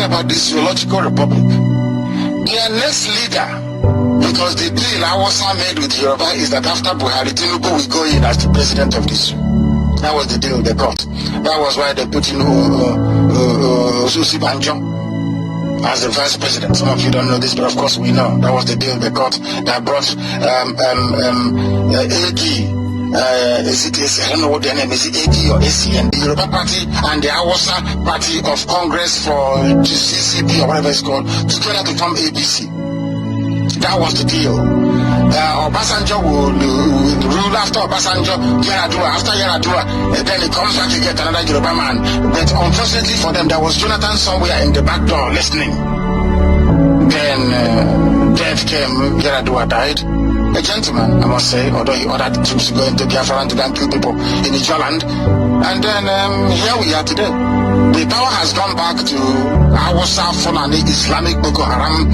about this zoological republic. Their next leader, because the deal Awka made with Yoruba is that after Buhari, Tinubu will go in as the president of this. That was the deal they got. That was why they put in Susi Banjo as the vice president. Some of you don't know this, but of course we know. That was the deal they got that brought AD, I don't know what their name is, AD or ACN, the Yoruba Party and the Awka Party of Congress for CCP or whatever it's called, together to form ABC. That was the deal. Obasanjo will rule after Obasanjo, Yaradua, after Yaradua, and then he comes back to get another Yoruba man. But unfortunately for them, there was Jonathan somewhere in the back door listening. Then death came, Yaradua died. A gentleman, I must say, although he ordered troops to go into Biafra and to go and kill people in Ijoland. And then here we are today. The power has gone back to Awka, Fulani, Islamic Boko Haram,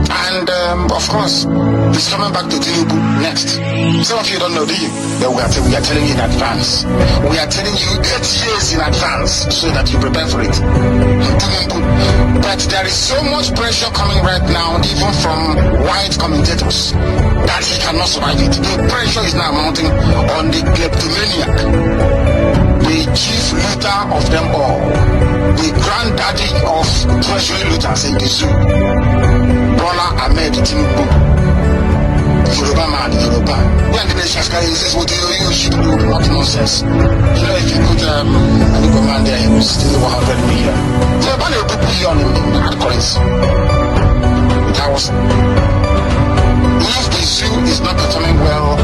and of course, it's coming back to Tinubu next. Some of you don't know, do you? But we are telling you in advance. We are telling you 8 years in advance so that you prepare for it. But there is so much pressure coming right now, even from white commentators, that he cannot survive it. The pressure is now mounting on the kleptomaniac, the chief looter of them all, the granddaddy of treasury looters in the zoo, Bola Ahmed Tinubu, Yoruba man, Yoruba. When the nation says, what do you should do? Not nonsense. You know, if you put an Igbo man there, he will steal 100 million. So about a billion in hard currency. That was. If the zoo is not performing well,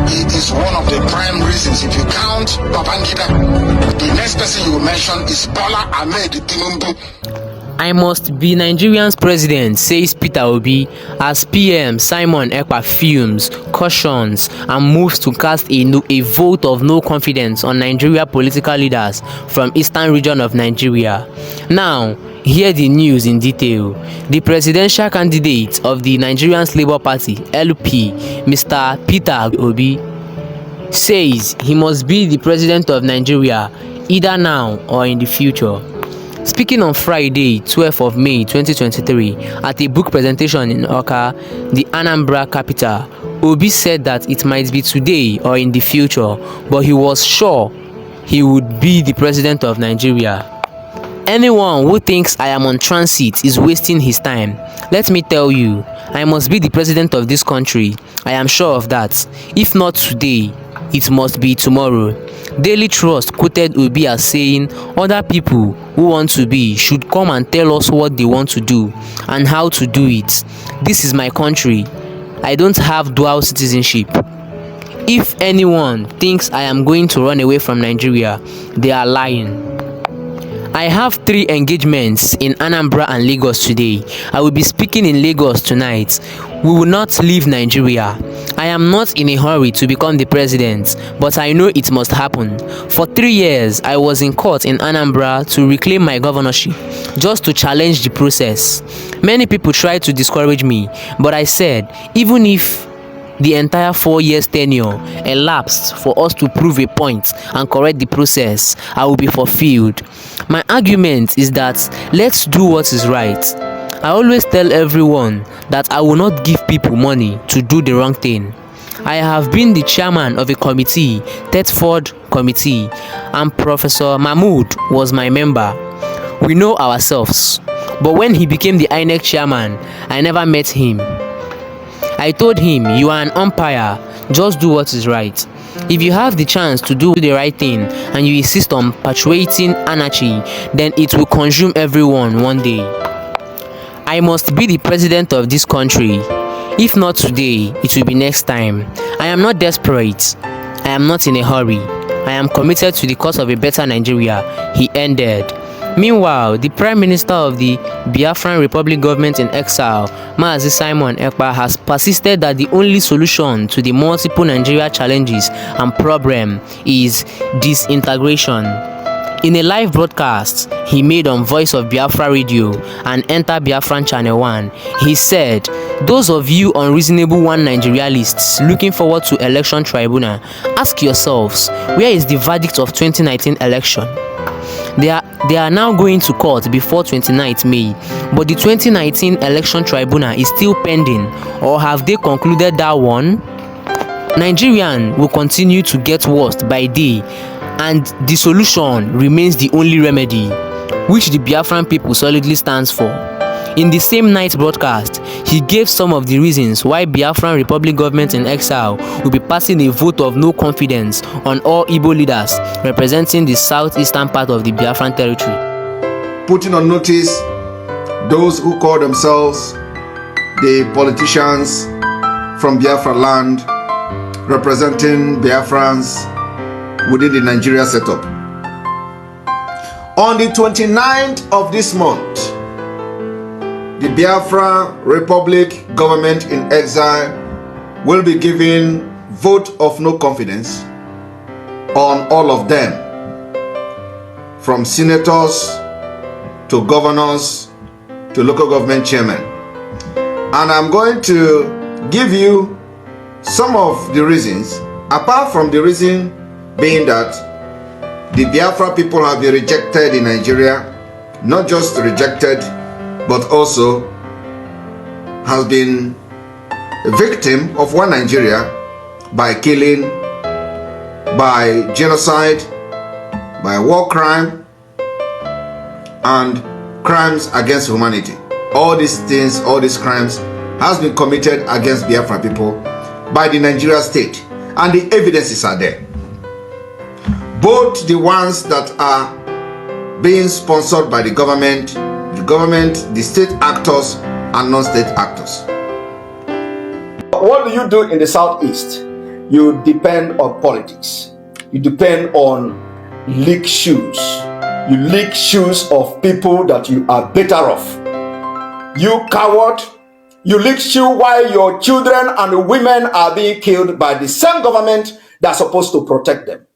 it is one of the prime reasons. If you count Babangida, the next person you will mention is Bola Ahmed Tinubu. I must be Nigeria's president, says Peter Obi, as PM Simon Ekpa fumes, cautions, and moves to cast a vote of no confidence on Nigeria political leaders from eastern region of Nigeria. Now, hear the news in detail. The presidential candidate of the Nigerian Labour Party, LP, Mr. Peter Obi, says he must be the president of Nigeria either now or in the future. Speaking on Friday, 12th of May 2023, at a book presentation in Awka, the Anambra capital, Obi said that it might be today or in the future, but he was sure he would be the president of Nigeria. Anyone who thinks I am on transit is wasting his time. Let me tell you, I must be the president of this country. I am sure of that. If not today, it must be tomorrow. Daily Trust quoted Obi as saying other people who want to be should come and tell us what they want to do and how to do it. This is my country. I don't have dual citizenship. If anyone thinks I am going to run away from Nigeria, they are lying. I have 3 engagements in Anambra and Lagos today. I will be speaking in Lagos tonight. We will not leave Nigeria. I am not in a hurry to become the president, but I know it must happen. For 3 years, I was in court in Anambra to reclaim my governorship, just to challenge the process. Many people tried to discourage me, but I said, even if the entire 4 years tenure elapsed for us to prove a point and correct the process, I will be fulfilled. My argument is that let's do what is right. I always tell everyone that I will not give people money to do the wrong thing. I have been the chairman of a committee, Thetford Committee, and Professor Mahmood was my member. We know ourselves, but when he became the INEC chairman, I never met him. I told him, you are an umpire, just do what is right. If you have the chance to do the right thing and you insist on perpetuating anarchy, then it will consume everyone one day. I must be the president of this country. If not today, it will be next time. I am not desperate. I am not in a hurry. I am committed to the cause of a better Nigeria, he ended. Meanwhile, the Prime Minister of the Biafran Republic government in exile, Mazi Simon Ekpa, has persisted that the only solution to the multiple Nigeria challenges and problems is disintegration. In a live broadcast he made on Voice of Biafra Radio and Enter Biafran Channel 1, he said, those of you unreasonable One Nigerialists looking forward to election tribunal, ask yourselves, where is the verdict of 2019 election? They are now going to court before 29th May, but the 2019 election tribunal is still pending, or have they concluded that one? Nigerian will continue to get worse by day, and dissolution remains the only remedy, which the Biafran people solidly stands for. In the same night broadcast, he gave some of the reasons why Biafran Republic government in exile will be passing a vote of no confidence on all Igbo leaders representing the southeastern part of the Biafran territory. Putting on notice those who call themselves the politicians from Biafra land representing Biafrans within the Nigeria setup. On the 29th of this month, the Biafra Republic government in exile will be giving vote of no confidence on all of them, from senators to governors to local government chairmen. And I'm going to give you some of the reasons, apart from the reason being that the Biafra people have been rejected in Nigeria, not just rejected, but also has been a victim of one Nigeria by killing, by genocide, by war crime, and crimes against humanity. All these things, all these crimes has been committed against Biafra people by the Nigeria state, and the evidences are there. Both the ones that are being sponsored by the government, the state actors, and non-state actors. What do you do in the southeast? You depend on politics. You depend on lick shoes. You lick shoes of people that you are better off. You coward. You lick shoe while your children and women are being killed by the same government that's supposed to protect them.